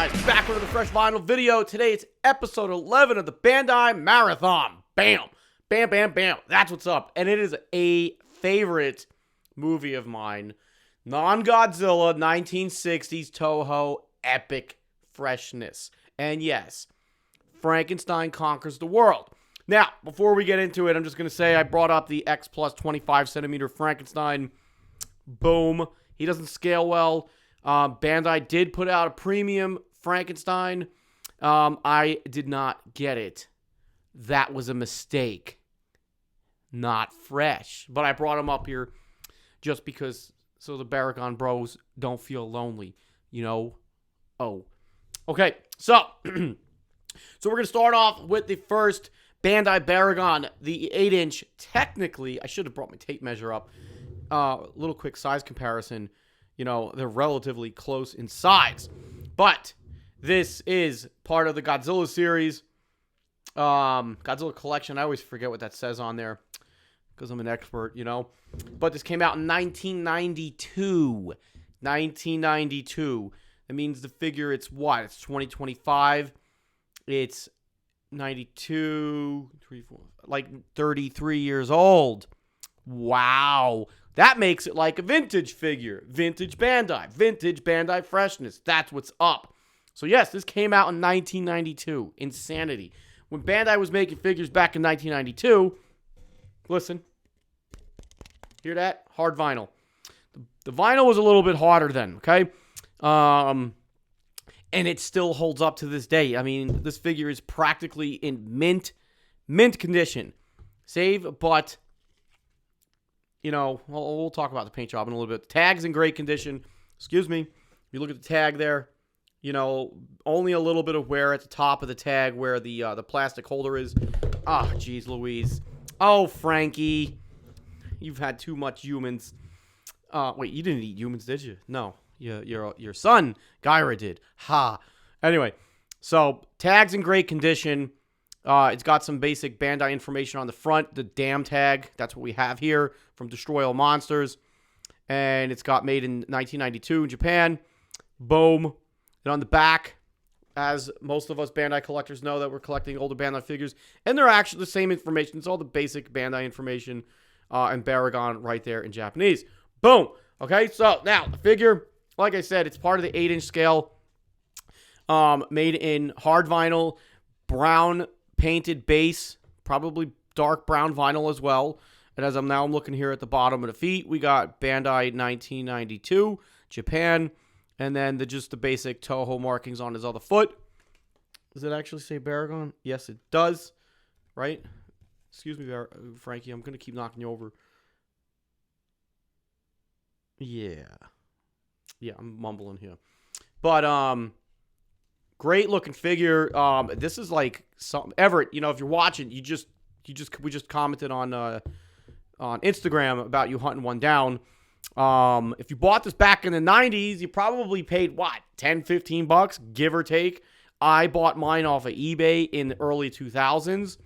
guys? Back with a fresh vinyl video. Today it's episode 11 of the Bandai Marathon. Bam! Bam, bam, bam. That's what's up. And it is a favorite movie of mine. Non-Godzilla, 1960s Toho epic freshness. And yes, Frankenstein Conquers the World. Now, before we get into it, I'm just going to say I brought up the X Plus 25 centimeter Frankenstein. Boom. He doesn't scale well. Bandai did put out a premium Frankenstein. I did not get it. That was a mistake. Not fresh. But I brought him up here just because so the Baragon bros don't feel lonely. You know? Oh. Okay, so we're going to start off with the first Bandai Baragon, the 8-inch. Technically, I should have brought my tape measure up. Little quick size comparison. You know, they're relatively close in size. But this is part of the Godzilla series. Godzilla collection. I always forget what that says on there because I'm an expert, you know. But this came out in 1992. 1992. That means the figure, it's what? It's 2025. It's 92, 3, 4, like 33 years old. Wow. That makes it like a vintage figure. Vintage Bandai freshness. That's what's up. So yes, this came out in 1992. Insanity. When Bandai was making figures back in 1992, listen. Hear that? Hard vinyl. The vinyl was a little bit harder then, okay? And it still holds up to this day. I mean, this figure is practically in mint condition. Save, but, you know, we'll talk about the paint job in a little bit. The tag's in great condition. Excuse me. You look at the tag there, you know, only a little bit of wear at the top of the tag where the plastic holder is. Ah, geez Louise. Oh, Frankie. You've had too much humans. Wait, you didn't eat humans, did you? No. Your son, Gyra, did. Ha. Anyway, so tag's in great condition. It's got some basic Bandai information on the front. The dam tag, that's what we have here from Destroy All Monsters. And it's got made in 1992 in Japan. Boom. And on the back, as most of us Bandai collectors know that we're collecting older Bandai figures, and they're actually the same information. It's all the basic Bandai information and Baragon right there in Japanese. Boom. Okay, so now the figure, like I said, it's part of the 8-inch scale, made in hard vinyl, brown painted base, probably dark brown vinyl as well. And as I'm looking here at the bottom of the feet, we got Bandai 1992, Japan, and then just the basic Toho markings on his other foot. Does it actually say Baragon? Yes, it does. Right? Excuse me, Frankie, I'm going to keep knocking you over. Yeah, I'm mumbling here. But, great looking figure. This is like some Everett, you know, if you're watching, we just commented on Instagram about you hunting one down. If you bought this back in the 90s, you probably paid what, 10, 15 bucks, give or take. I bought mine off of eBay in the early 2000s,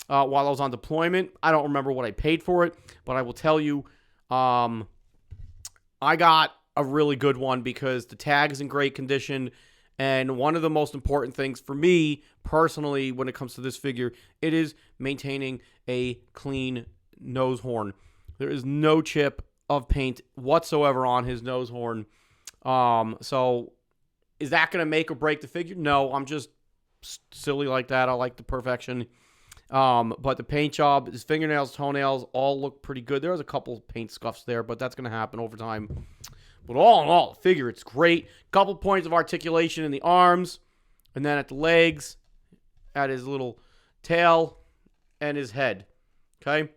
while I was on deployment. I don't remember what I paid for it, but I will tell you, I got a really good one because the tag is in great condition. And one of the most important things for me personally when it comes to this figure, it is maintaining a clean nose horn. There is no chip of paint whatsoever on his nose horn. So is that going to make or break the figure? No, I'm just silly like that. I like the perfection. But the paint job, his fingernails, toenails, all look pretty good. There was a couple paint scuffs there, but that's going to happen over time. But all in all, the figure, it's great. Couple points of articulation in the arms, and then at the legs, at his little tail, and his head. Okay?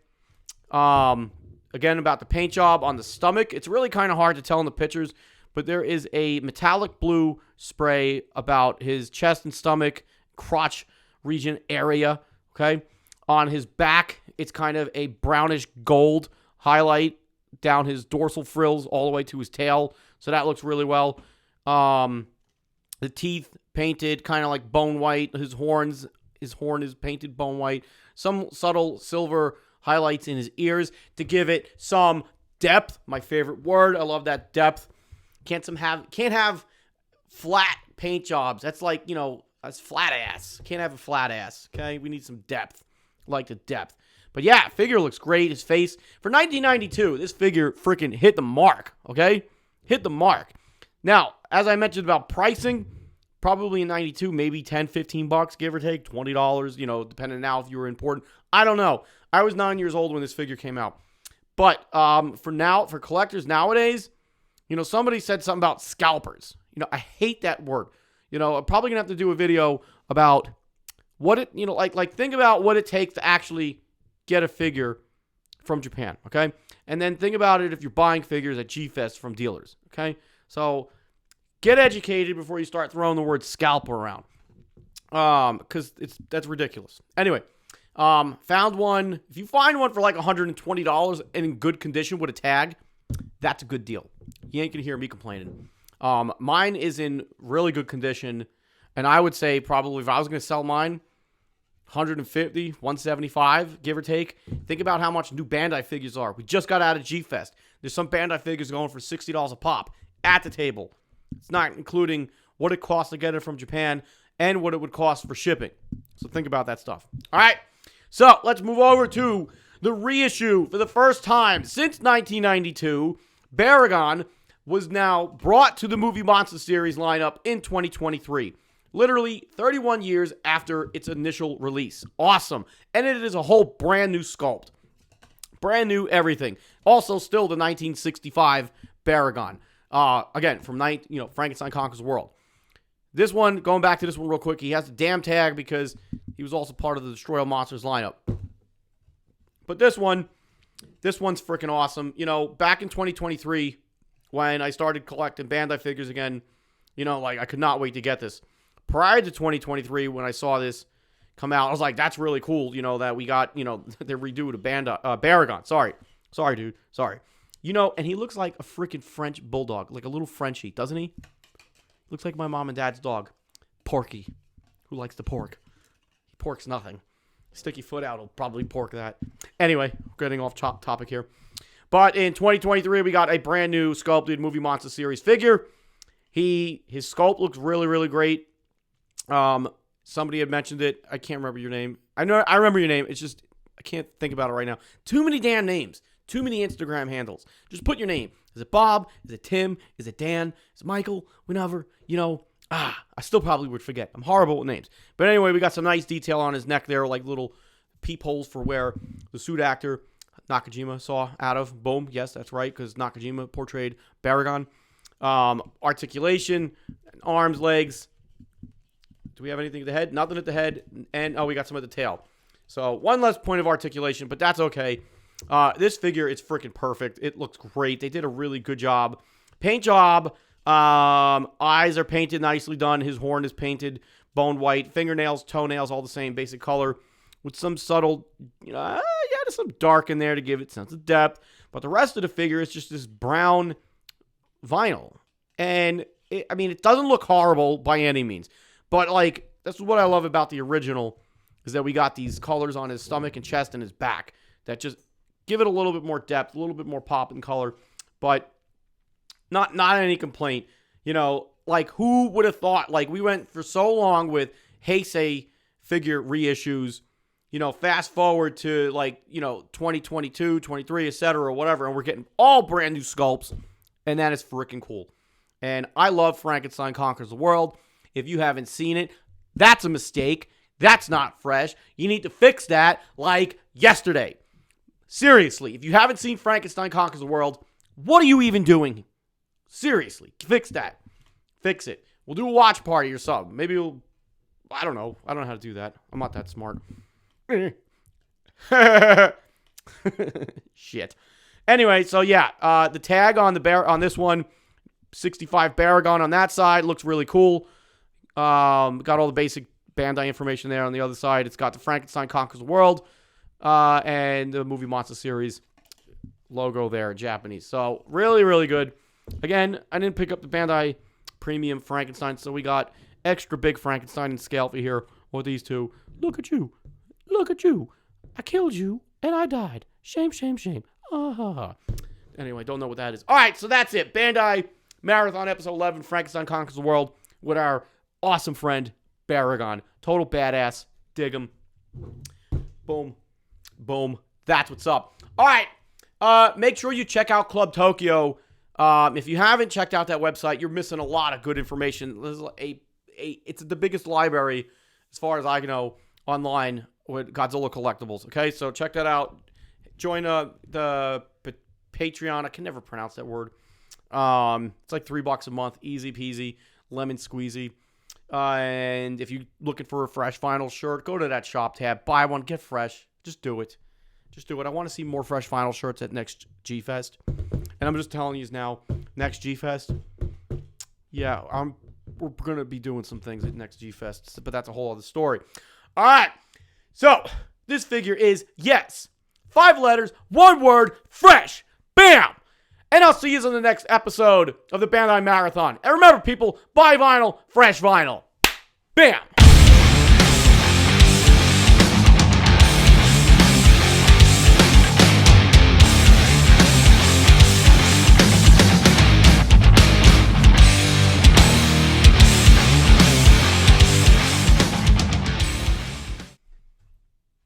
Again, about the paint job on the stomach, it's really kind of hard to tell in the pictures, but there is a metallic blue spray about his chest and stomach, crotch region area. Okay? On his back, it's kind of a brownish gold highlight down his dorsal frills all the way to his tail. So that looks really well. The teeth painted kind of like bone white. His horn is painted bone white. Some subtle silver highlights in his ears to give it some depth. My favorite word. I love that depth. Can't have flat paint jobs. That's like, that's flat ass. Can't have a flat ass, okay? We need some depth. I like the depth. But yeah, figure looks great. His face. For 1992, this figure freaking hit the mark, okay? Hit the mark. Now, as I mentioned about pricing, probably in 92, maybe 10, 15 bucks, give or take, $20, depending now if you were important. I don't know. I was 9 years old when this figure came out. But for collectors nowadays, somebody said something about scalpers. I hate that word. I'm probably going to have to do a video about what it, like think about what it takes to actually get a figure from Japan, okay? And then think about it if you're buying figures at G-Fest from dealers, okay? So get educated before you start throwing the word scalper around, because that's ridiculous. Anyway, found one. If you find one for like $120 and in good condition with a tag, that's a good deal. You ain't gonna hear me complaining. Mine is in really good condition, and I would say probably if I was gonna sell mine, 150, 175, give or take. Think about how much new Bandai figures are. We just got out of G-Fest. There's some Bandai figures going for $60 a pop at the table. It's not including what it costs to get it from Japan and what it would cost for shipping. So think about that stuff. All right. So let's move over to the reissue. For the first time since 1992, Baragon was now brought to the Movie Monster series lineup in 2023. Literally 31 years after its initial release. Awesome. And it is a whole brand new sculpt. Brand new everything. Also still the 1965 Baragon. Again, from Frankenstein Conquers the World. This one, going back to this one real quick, he has a damn tag because he was also part of the Destroy All Monsters lineup. But this one's freaking awesome. Back in 2023, when I started collecting Bandai figures again, I could not wait to get this. Prior to 2023, when I saw this come out, I was like, that's really cool, that we got, they redo the Baragon. Sorry, dude. Sorry. And he looks like a freaking French bulldog, like a little Frenchie, doesn't he? Looks like my mom and dad's dog, Porky, who likes to pork. He porks nothing. Sticky foot out will probably pork that. Anyway, getting off topic here. But in 2023, we got a brand new sculpted Movie Monster series figure. His sculpt looks really, really great. Somebody had mentioned it. I can't remember your name. I remember your name. It's just, I can't think about it right now. Too many damn names. Too many Instagram handles. Just put your name. Is it Bob? Is it Tim? Is it Dan? Is it Michael? Whenever, I still probably would forget. I'm horrible with names. But anyway, we got some nice detail on his neck there, like little peepholes for where the suit actor Nakajima saw out of. Boom. Yes, that's right, because Nakajima portrayed Baragon. Articulation, arms, legs. Do we have anything at the head? Nothing at the head. And, we got some at the tail. So, one less point of articulation, but that's okay. This figure is freaking perfect. It looks great. They did a really good job. Paint job. Eyes are painted, nicely done. His horn is painted bone white. Fingernails, toenails, all the same basic color. With some subtle, there's some dark in there to give it a sense of depth. But the rest of the figure is just this brown vinyl. And, it doesn't look horrible by any means. But, that's what I love about the original, is that we got these colors on his stomach and chest and his back that just give it a little bit more depth, a little bit more pop and color. But not any complaint. Who would have thought, we went for so long with Heisei figure reissues, fast forward to, 2022, 23, etc., whatever, and we're getting all brand new sculpts, and that is freaking cool. And I love Frankenstein Conquers the World. If you haven't seen it, that's a mistake. That's not fresh. You need to fix that yesterday. Seriously, if you haven't seen Frankenstein Conquers the World, what are you even doing? Seriously, fix that. Fix it. We'll do a watch party or something. Maybe I don't know. I don't know how to do that. I'm not that smart. Shit. Anyway, so yeah, the tag on on this one, 65 Baragon on that side, looks really cool. Got all the basic Bandai information there on the other side. It's got the Frankenstein Conquers the World and the Movie Monster series logo there in Japanese. So really, really good. Again, I didn't pick up the Bandai Premium Frankenstein, so we got extra big Frankenstein and scale for here with these two. Look at you. Look at you. I killed you and I died. Shame, shame, shame. Anyway, don't know what that is. All right, so that's it. Bandai Marathon Episode 11, Frankenstein Conquers the World. with our awesome friend Baragon. Total badass. Dig him. Boom. Boom. That's what's up. All right. Make sure you check out Club Tokyo. If you haven't checked out that website, you're missing a lot of good information. This is it's the biggest library, as far as I know, online with Godzilla collectibles. Okay, so check that out. Join the Patreon. I can never pronounce that word. It's like $3 a month, easy peasy, lemon squeezy. And if you're looking for a fresh vinyl shirt, go to that shop tab, buy one, get fresh. Just do it. Just do it. I want to see more fresh vinyl shirts at next G-Fest. And I'm just telling you now, next G-Fest, yeah, we're going to be doing some things at next G-Fest, but that's a whole other story. All right. So, this figure is, yes, 5 letters, 1 word, fresh. Bam! And I'll see you on the next episode of the Bandai Marathon. And remember, people, buy vinyl, fresh vinyl. Bam!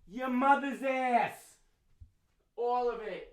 Your mother's ass. All of it.